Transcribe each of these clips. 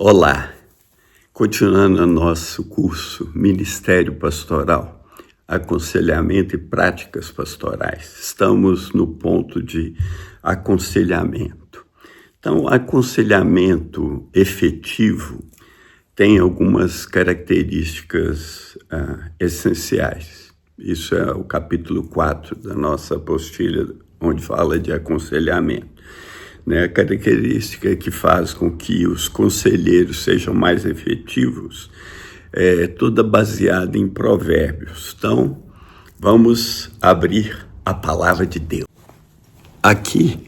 Olá, continuando o nosso curso Ministério Pastoral, Aconselhamento e Práticas Pastorais. Estamos no ponto de aconselhamento. Então, aconselhamento efetivo tem algumas características essenciais. Isso é o capítulo 4 da nossa apostila, onde fala de aconselhamento. A característica que faz com que os conselheiros sejam mais efetivos é toda baseada em provérbios. Então, vamos abrir a palavra de Deus. Aqui,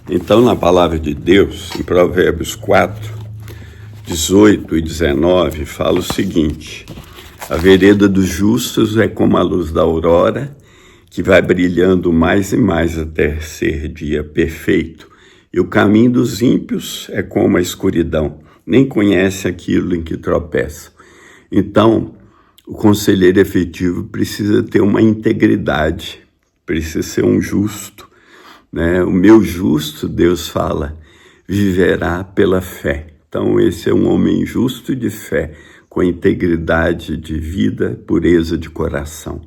então, na palavra de Deus, em Provérbios 4, 18 e 19, fala o seguinte: a vereda dos justos é como a luz da aurora, que vai brilhando mais e mais até ser dia perfeito. E o caminho dos ímpios é como a escuridão, nem conhece aquilo em que tropeçam. Então, o conselheiro efetivo precisa ter uma integridade, precisa ser um justo, né? O meu justo, Deus fala, viverá pela fé. Então, esse é um homem justo de fé, com integridade de vida, pureza de coração.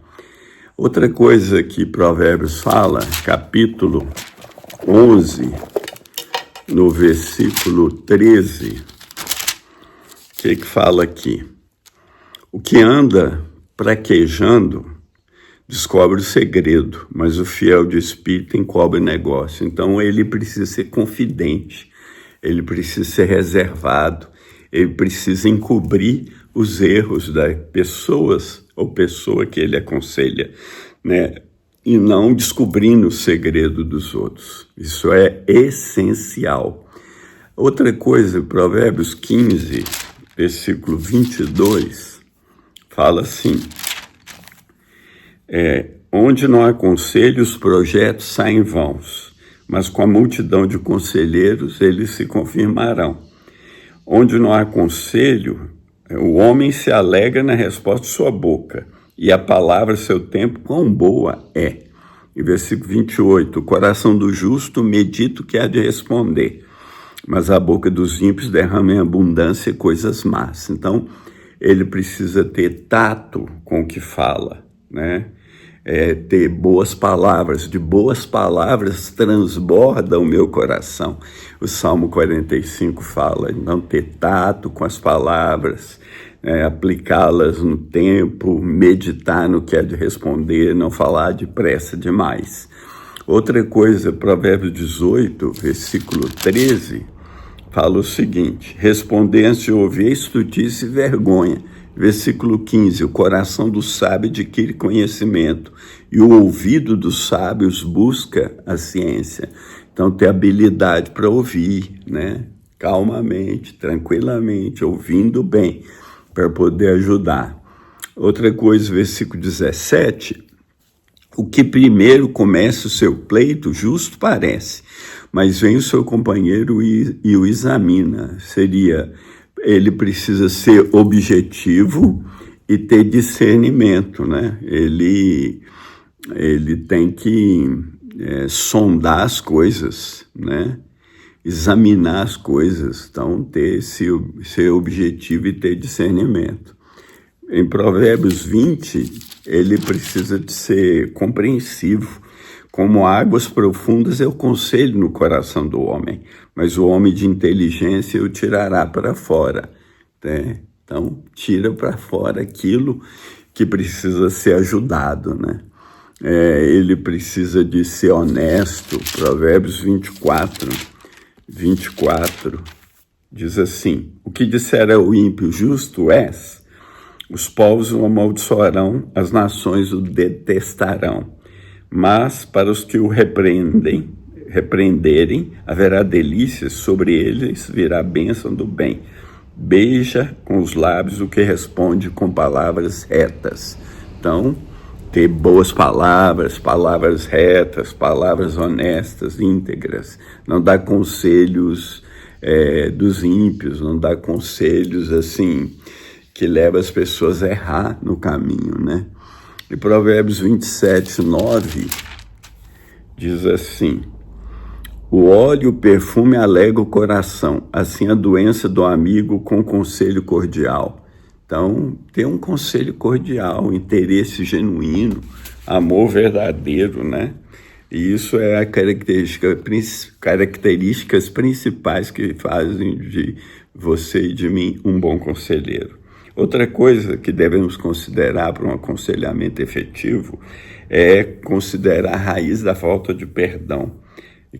Outra coisa que Provérbios fala, capítulo 11, no versículo 13, o que fala aqui? O que anda praquejando descobre o segredo, mas o fiel de espírito encobre o negócio. Então ele precisa ser confidente, ele precisa ser reservado, ele precisa encobrir os erros das pessoas ou pessoa que ele aconselha, né? E não descobrindo o segredo dos outros. Isso é essencial. Outra coisa, Provérbios 15, versículo 22, fala assim: onde não há conselho, os projetos saem vãos, mas com a multidão de conselheiros eles se confirmarão. Onde não há conselho, o homem se alegra na resposta de sua boca, e a palavra, seu tempo, quão boa é. E versículo 28, o coração do justo medita o que há de responder, mas a boca dos ímpios derrama em abundância coisas más. Então, ele precisa ter tato com o que fala, né? Ter boas palavras, de boas palavras transborda o meu coração. O Salmo 45 fala, então ter tato com as palavras, aplicá-las no tempo, meditar no que é de responder, não falar depressa demais. Outra coisa, Provérbios 18, versículo 13, fala o seguinte: responder antes de ouvir, estultice e vergonha. Versículo 15, o coração do sábio adquire conhecimento e o ouvido dos sábios busca a ciência. Então, ter habilidade para ouvir, né? Calmamente, tranquilamente, ouvindo bem, para poder ajudar. Outra coisa, versículo 17, o que primeiro começa o seu pleito, justo parece, mas vem o seu companheiro e o examina. Ele precisa ser objetivo e ter discernimento, né? Ele tem que sondar as coisas, né? Examinar as coisas, então ser objetivo e ter discernimento. Em Provérbios 20, ele precisa de ser compreensivo. Como águas profundas é o conselho no coração do homem, mas o homem de inteligência o tirará para fora, né? Então, tira para fora aquilo que precisa ser ajudado, né? Ele precisa de ser honesto. Provérbios 24 diz assim: o que dissera o ímpio, justo és, os povos o amaldiçoarão, as nações o detestarão. Mas para os que o repreenderem, haverá delícias, sobre eles virá a bênção do bem. Beija com os lábios o que responde com palavras retas. Então, ter boas palavras, palavras retas, palavras honestas, íntegras. Não dar conselhos dos ímpios, não dar conselhos assim que levam as pessoas a errar no caminho, né? E Provérbios 27, 9 diz assim: O óleo e o perfume alegram o coração, assim a doença do amigo com conselho cordial. Então, ter um conselho cordial, interesse genuíno, amor verdadeiro, né? E isso é a características principais que fazem de você e de mim um bom conselheiro. Outra coisa que devemos considerar para um aconselhamento efetivo é considerar a raiz da falta de perdão,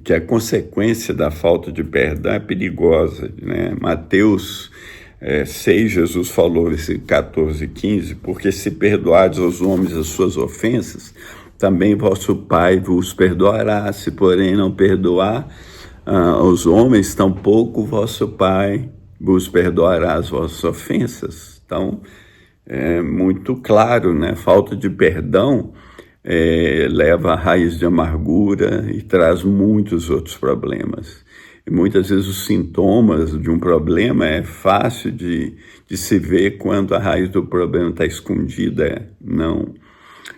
que a consequência da falta de perdão é perigosa, né? Mateus 6, Jesus falou, versículo 14 e 15, porque se perdoardes aos homens as suas ofensas, também vosso Pai vos perdoará. Se, porém, não perdoar aos homens, tampouco vosso Pai vos perdoará as vossas ofensas. Então, é muito claro, né? Falta de perdão leva a raiz de amargura e traz muitos outros problemas. E muitas vezes os sintomas de um problema é fácil de se ver quando a raiz do problema está escondida. Não,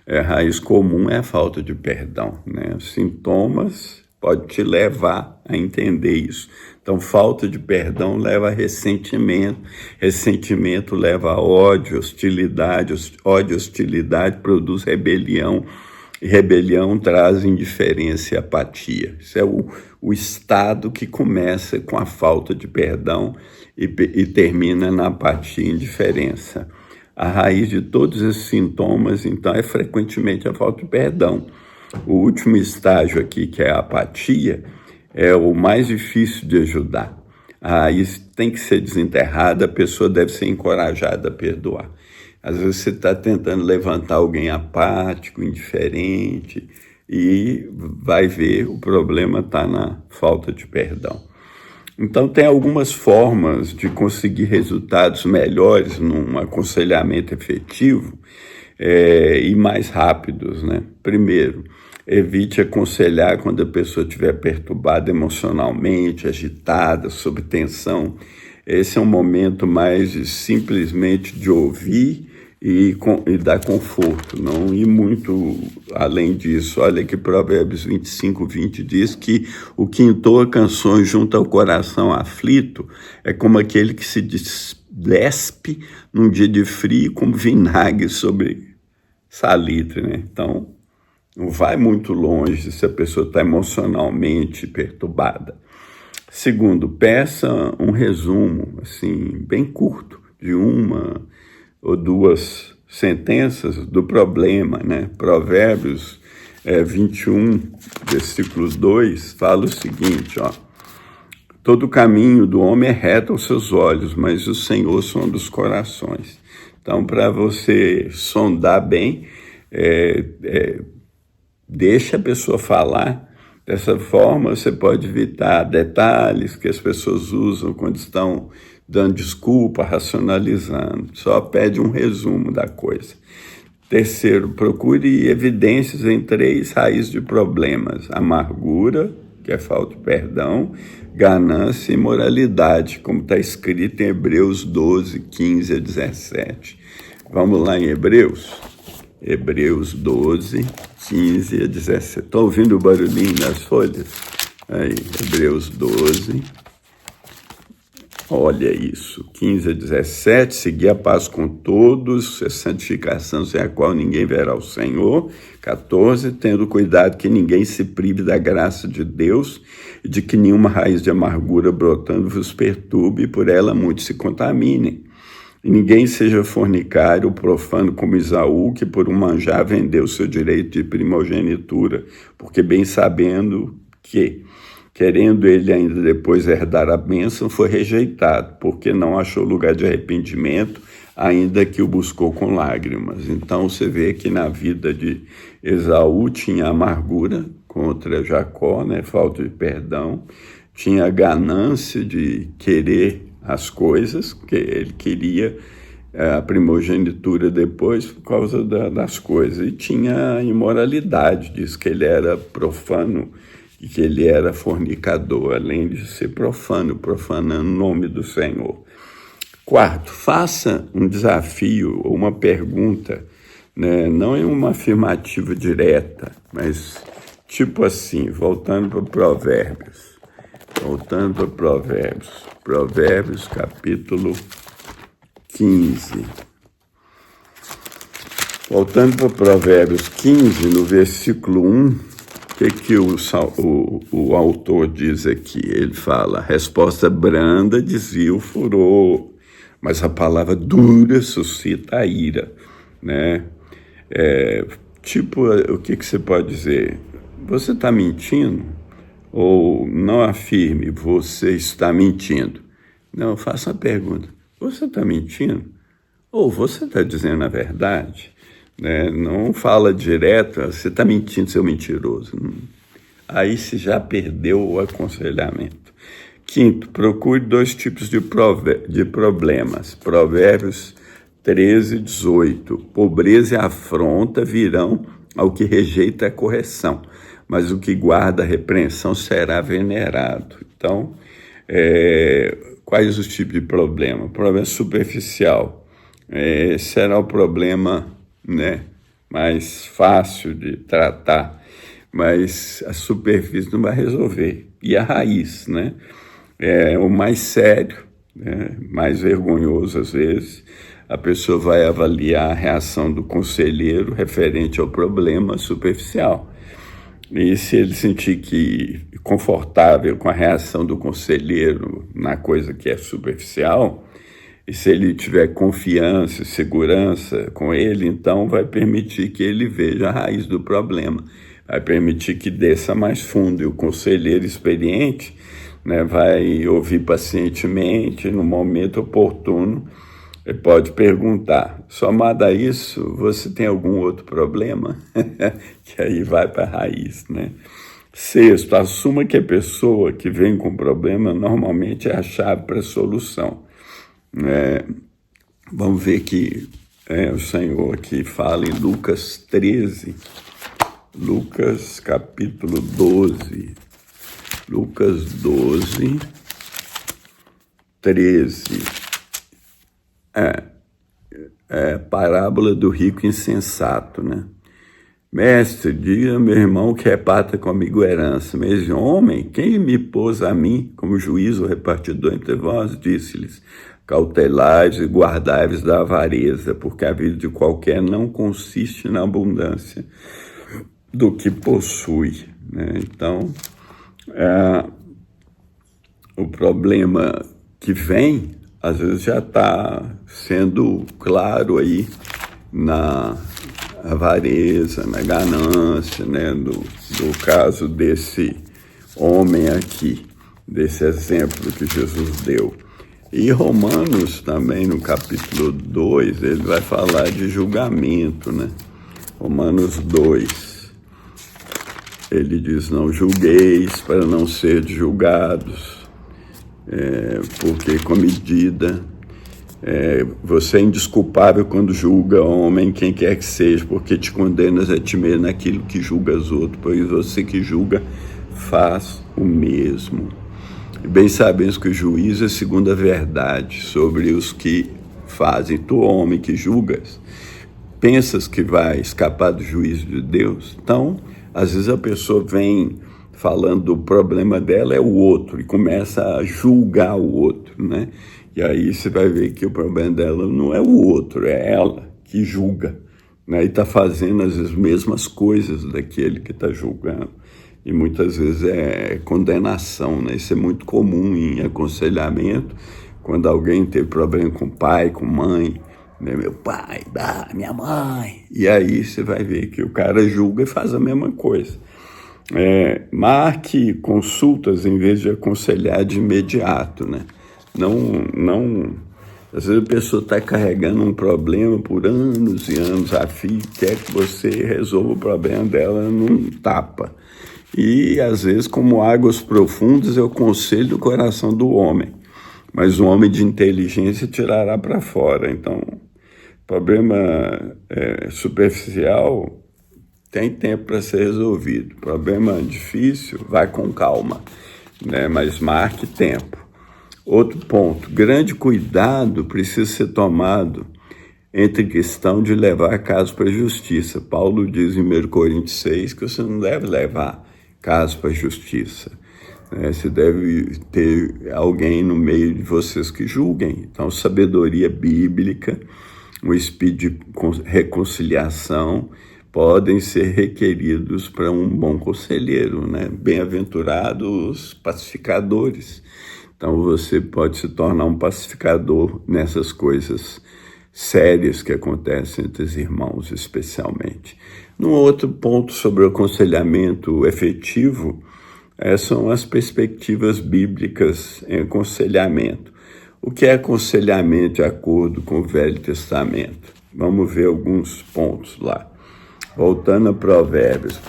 a raiz comum é a falta de perdão, né? Os sintomas podem te levar a entender isso. Então, falta de perdão leva a ressentimento, ressentimento leva a ódio, hostilidade, ódio e hostilidade produz rebelião, e rebelião traz indiferença e apatia. Isso é o estado que começa com a falta de perdão e termina na apatia e indiferença. A raiz de todos esses sintomas, então, é frequentemente a falta de perdão. O último estágio aqui, que é a apatia, é o mais difícil de ajudar. A raiz tem que ser desenterrada, a pessoa deve ser encorajada a perdoar. Às vezes você está tentando levantar alguém apático, indiferente, e vai ver o problema está na falta de perdão. Então, tem algumas formas de conseguir resultados melhores num aconselhamento efetivo e mais rápidos, né? Primeiro, evite aconselhar quando a pessoa estiver perturbada emocionalmente, agitada, sob tensão. Esse é um momento mais simplesmente de ouvir e dar conforto, não ir muito além disso. Olha que Provérbios 25, 20 diz que o que entoa canções junto ao coração aflito é como aquele que se despe num dia de frio como vinagre sobre salitre, né? Então, não vai muito longe se a pessoa está emocionalmente perturbada. Segundo, peça um resumo, assim, bem curto, de uma ou duas sentenças do problema, né? Provérbios 21, versículo 2, fala o seguinte, ó. Todo caminho do homem é reto aos seus olhos, mas o Senhor sonda os corações. Então, para você sondar bem, deixa a pessoa falar. Dessa forma, você pode evitar detalhes que as pessoas usam quando estão dando desculpa, racionalizando. Só pede um resumo da coisa. Terceiro, procure evidências em 3 raízes de problemas: amargura, que é falta de perdão, ganância e imoralidade, como está escrito em Hebreus 12, 15 a 17. Vamos lá em Hebreus? Hebreus 12, 15 a 17. Estão ouvindo o barulhinho das folhas? Aí, Hebreus 12. Olha isso, 15 a 17, seguir a paz com todos, a santificação sem a qual ninguém verá o Senhor. 14, tendo cuidado que ninguém se prive da graça de Deus e de que nenhuma raiz de amargura brotando vos perturbe e por ela muitos se contaminem. E ninguém seja fornicário ou profano como Esaú, que por um manjar vendeu seu direito de primogenitura, porque bem sabendo que, querendo ele ainda depois herdar a bênção, foi rejeitado, porque não achou lugar de arrependimento, ainda que o buscou com lágrimas. Então você vê que na vida de Esaú tinha amargura contra Jacó, né? Falta de perdão, tinha ganância de querer as coisas, que ele queria a primogenitura depois por causa das coisas, e tinha imoralidade, diz que ele era profano e que ele era fornicador, além de ser profano, profanando o nome do Senhor. Quarto, faça um desafio ou uma pergunta, né? Não é uma afirmativa direta, mas tipo assim, voltando para Provérbios. Voltando para Provérbios. Provérbios, capítulo 15. Voltando para Provérbios 15, no versículo 1, o que o autor diz aqui? Ele fala: resposta branda desvia o furor, mas a palavra dura suscita a ira, né? O que você pode dizer? Você está mentindo? Ou não afirme, você está mentindo. Não, faça a pergunta: você está mentindo? Ou você está dizendo a verdade? Né? Não fala direto: você está mentindo, seu mentiroso. Aí se já perdeu o aconselhamento. Quinto, procure 2 tipos de problemas. Provérbios 13, 18. Pobreza e afronta virão ao que rejeita a correção, mas o que guarda a repreensão será venerado. Então, quais os tipos de problema? Problema superficial. Será o problema, né, mais fácil de tratar, mas a superfície não vai resolver. E a raiz, né? O mais sério, né, mais vergonhoso às vezes, a pessoa vai avaliar a reação do conselheiro referente ao problema superficial. E se ele sentir confortável com a reação do conselheiro na coisa que é superficial, e se ele tiver confiança e segurança com ele, então vai permitir que ele veja a raiz do problema, vai permitir que desça mais fundo. E o conselheiro experiente, né, vai ouvir pacientemente, no momento oportuno. Ele pode perguntar: somado a isso, você tem algum outro problema? Que aí vai para a raiz, né? Sexto, assuma que a pessoa que vem com problema normalmente é a chave para a solução. Vamos ver que o Senhor aqui fala em Lucas 13, Lucas capítulo 12, Lucas 12, 13. Parábola do rico insensato, né? Mestre, diga meu irmão que repata comigo herança. Mas homem, quem me pôs a mim como juiz ou repartidor entre vós? Disse-lhes: cautelai-vos e guardai-vos da avareza, porque a vida de qualquer não consiste na abundância do que possui, né? Então, o problema que vem, às vezes já está sendo claro aí na avareza, na ganância, né? Do caso desse homem aqui, desse exemplo que Jesus deu. E Romanos também, no capítulo 2, ele vai falar de julgamento, né? Romanos 2, ele diz: não julgueis para não ser julgados, porque com medida você é indesculpável quando julga homem, quem quer que seja, porque te condenas a ti mesmo naquilo que julgas outro, pois você que julga faz o mesmo. E bem sabemos que o juízo é segundo a verdade sobre os que fazem. Tu, homem que julgas, pensas que vai escapar do juízo de Deus? Então, às vezes a pessoa vem falando do problema dela é o outro e começa a julgar o outro, né? E aí você vai ver que o problema dela não é o outro, é ela que julga, né? E está fazendo as mesmas coisas daquele que está julgando. E muitas vezes é condenação, né? Isso é muito comum em aconselhamento, quando alguém teve problema com o pai, com mãe, né? Meu pai, minha mãe. E aí você vai ver que o cara julga e faz a mesma coisa. Marque consultas em vez de aconselhar de imediato, né? Às vezes a pessoa está carregando um problema por anos e anos a fio, quer que você resolva o problema dela num tapa. E às vezes, como águas profundas, é o conselho do coração do homem, mas o homem de inteligência tirará para fora. Então, problema superficial tem tempo para ser resolvido. Problema difícil, vai com calma, né? Mas marque tempo. Outro ponto: grande cuidado precisa ser tomado entre questão de levar caso para a justiça. Paulo diz em 1 Coríntios 6 que você não deve levar caso para a justiça. Se deve ter alguém no meio de vocês que julguem. Então, sabedoria bíblica, o espírito de reconciliação podem ser requeridos para um bom conselheiro, né? Bem-aventurados os pacificadores. Então, você pode se tornar um pacificador nessas coisas sérias que acontecem entre os irmãos, especialmente. Num outro ponto sobre o aconselhamento efetivo, são as perspectivas bíblicas em aconselhamento. O que é aconselhamento de acordo com o Velho Testamento? Vamos ver alguns pontos lá. Voltando a Provérbios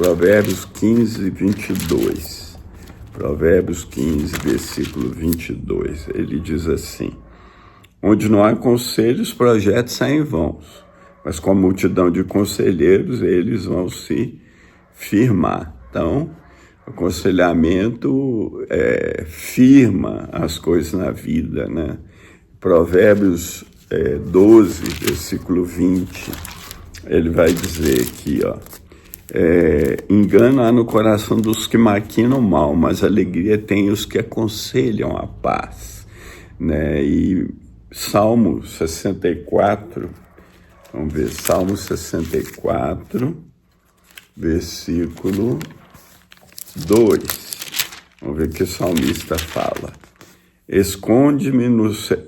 15, 22. Provérbios 15, versículo 22. Ele diz assim: onde não há conselhos, projetos saem vãos, mas com a multidão de conselheiros eles vão se firmar. Então, aconselhamento firma as coisas na vida, né? Provérbios 12, versículo 20, ele vai dizer aqui, engano há no coração dos que maquinam mal, mas alegria tem os que aconselham a paz, né? E Salmo 64, vamos ver, Salmo 64, versículo 2. Vamos ver o que o salmista fala. Esconde-me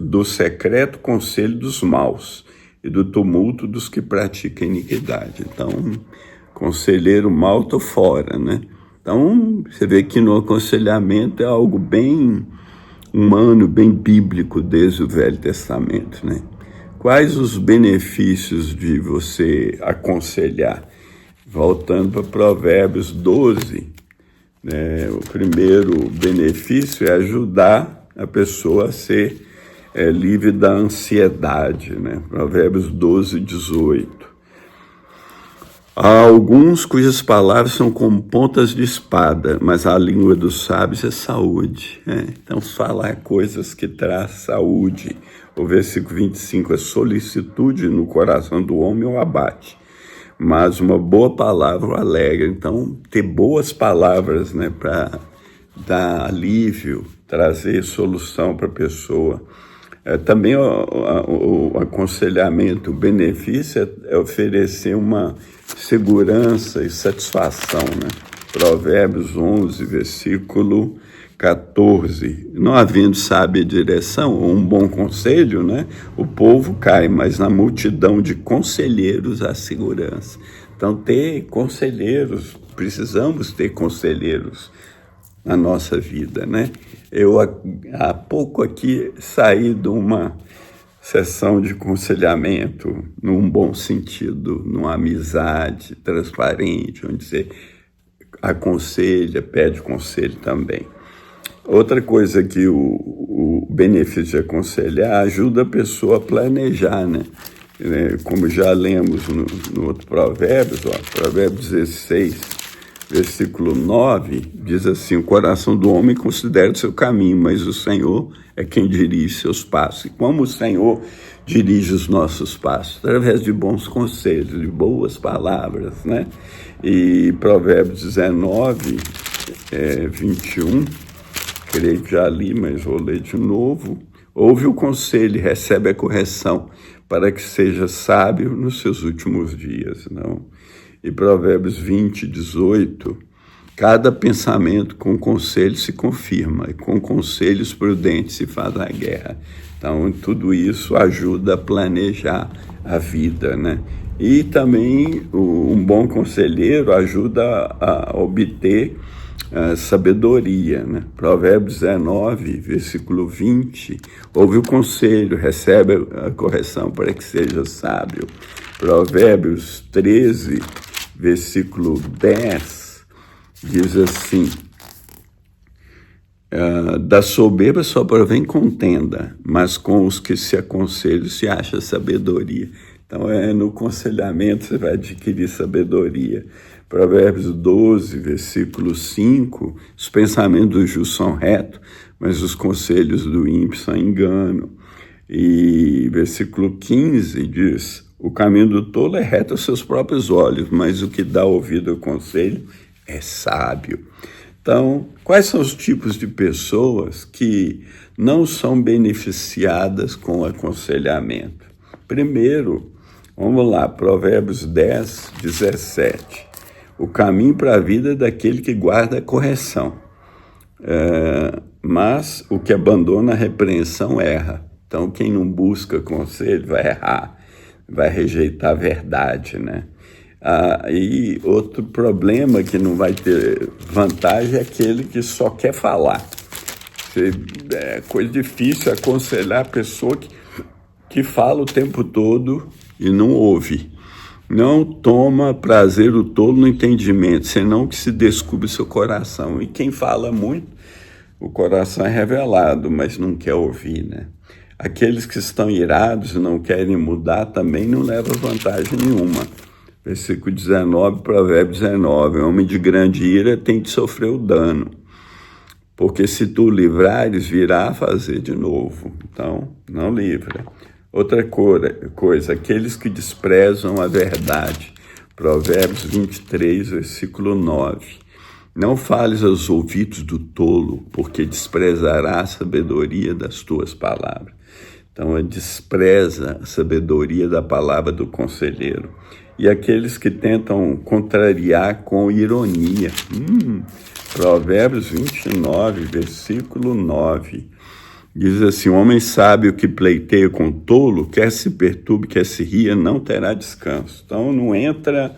do secreto conselho dos maus e do tumulto dos que praticam iniquidade. Então, conselheiro mau, tô fora, né? Então, você vê que no aconselhamento é algo bem humano, bem bíblico desde o Velho Testamento, né? Quais os benefícios de você aconselhar? Voltando para Provérbios 12, o primeiro benefício é ajudar a pessoa a ser livre da ansiedade, né? Provérbios 12, 18. Há alguns cujas palavras são como pontas de espada, mas a língua dos sábios é saúde. Então, falar coisas que traz saúde. O versículo 25 é solicitude no coração do homem o abate, mas uma boa palavra o alegra. Então, ter boas palavras, né, para dar alívio, trazer solução para a pessoa. Também o aconselhamento, o benefício é oferecer uma segurança e satisfação, né? Provérbios 11, versículo 14. Não havendo sábia direção ou um bom conselho, né, o povo cai, mas na multidão de conselheiros há segurança. Então, ter conselheiros, precisamos ter conselheiros na nossa vida, né? Eu há pouco aqui saí de uma sessão de aconselhamento num bom sentido, numa amizade transparente, onde você aconselha, pede conselho também. Outra coisa que o benefício de aconselhar ajuda a pessoa a planejar, né? Como já lemos no outro Provérbios, Provérbios 16, versículo 9, diz assim: o coração do homem considera o seu caminho, mas o Senhor é quem dirige seus passos. E como o Senhor dirige os nossos passos? Através de bons conselhos, de boas palavras, né? E Provérbios 19, 21, creio que já li, mas vou ler de novo. Ouve o conselho e recebe a correção, para que seja sábio nos seus últimos dias. Não? E Provérbios 20, 18, cada pensamento com conselho se confirma, e com conselhos prudentes se faz a guerra. Então, tudo isso ajuda a planejar a vida, né? E também um bom conselheiro ajuda a obter sabedoria, né? Provérbios 19, versículo 20, ouve o conselho, recebe a correção para que seja sábio. Provérbios 13, versículo 10, diz assim: da soberba só provém contenda, mas com os que se aconselham se acha sabedoria. Então, no aconselhamento você vai adquirir sabedoria. Provérbios 12, versículo 5, os pensamentos do justo são retos, mas os conselhos do ímpio são engano. E versículo 15 diz: o caminho do tolo é reto aos seus próprios olhos, mas o que dá ouvido ao conselho é sábio. Então, quais são os tipos de pessoas que não são beneficiadas com o aconselhamento? Primeiro, vamos lá, Provérbios 10, 17. O caminho para a vida é daquele que guarda a correção, mas o que abandona a repreensão erra. Então, quem não busca conselho vai errar, vai rejeitar a verdade, né? E outro problema que não vai ter vantagem é aquele que só quer falar. É coisa difícil aconselhar a pessoa que fala o tempo todo e não ouve. Não toma prazer o tolo no entendimento, senão que se descubra seu coração. E quem fala muito, o coração é revelado, mas não quer ouvir, né? Aqueles que estão irados e não querem mudar também não levam vantagem nenhuma. Versículo 19, Provérbio 19. Homem de grande ira tem de sofrer o dano, porque se tu livrares, virá a fazer de novo. Então, não livra. Outra coisa, aqueles que desprezam a verdade. Provérbios 23, versículo 9. Não fales aos ouvidos do tolo, porque desprezará a sabedoria das tuas palavras. Então, despreza a sabedoria da palavra do conselheiro. E aqueles que tentam contrariar com ironia. Provérbios 29, versículo 9. Diz assim, o homem sábio que pleiteia com tolo, quer se perturbe, quer se ria, não terá descanso. Então, não entra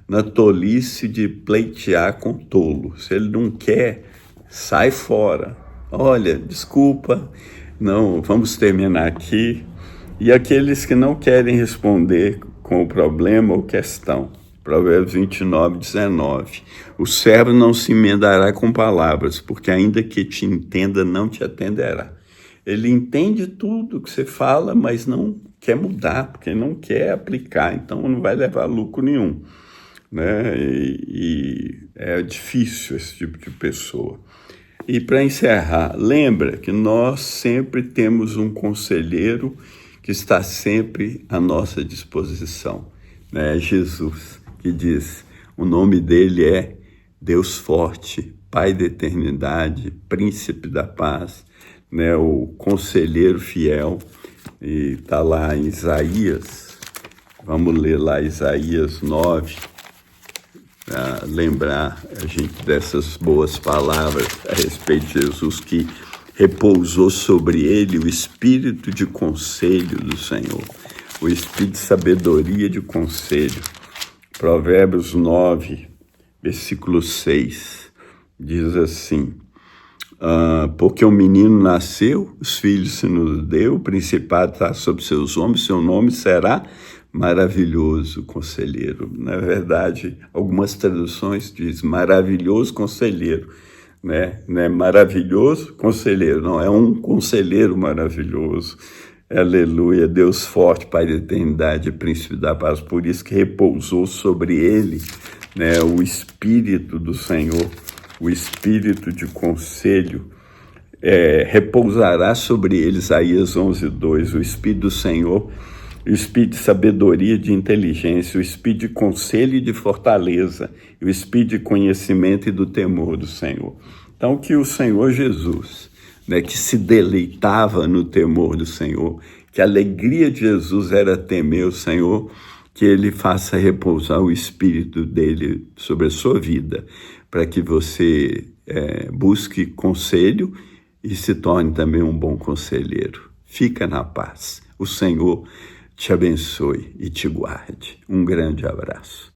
na tolice de pleitear com tolo. Se ele não quer, sai fora. Olha, desculpa, não, vamos terminar aqui. E aqueles que não querem responder com o problema ou questão. Provérbios 29, 19. O servo não se emendará com palavras, porque ainda que te entenda, não te atenderá. Ele entende tudo que você fala, mas não quer mudar, porque não quer aplicar, então não vai levar lucro nenhum, né? E é difícil esse tipo de pessoa. E para encerrar, lembra que nós sempre temos um conselheiro que está sempre à nossa disposição, né? Jesus, que diz, o nome dele é Deus Forte, Pai da Eternidade, Príncipe da Paz, né? O Conselheiro Fiel, e está lá em Isaías, vamos ler lá Isaías 9, para lembrar a gente dessas boas palavras a respeito de Jesus, que repousou sobre ele o espírito de conselho do Senhor, o espírito de sabedoria de conselho. Provérbios 9, versículo 6, diz assim, porque o menino nasceu, os filhos se nos deu, o principado está sobre seus ombros, seu nome será maravilhoso conselheiro. Na verdade, algumas traduções dizem maravilhoso conselheiro, né? Não é maravilhoso conselheiro, não, é um conselheiro maravilhoso. Aleluia, Deus forte, Pai da eternidade, Príncipe da paz, por isso que repousou sobre ele, né, o Espírito do Senhor, o Espírito de conselho, repousará sobre ele, Isaías 11:2, o Espírito do Senhor, o Espírito de sabedoria, de inteligência, o Espírito de conselho e de fortaleza, o Espírito de conhecimento e do temor do Senhor. Então, que o Senhor Jesus, né, que se deleitava no temor do Senhor, que a alegria de Jesus era temer o Senhor, que ele faça repousar o Espírito dele sobre a sua vida, para que você busque conselho e se torne também um bom conselheiro. Fica na paz. O Senhor te abençoe e te guarde. Um grande abraço.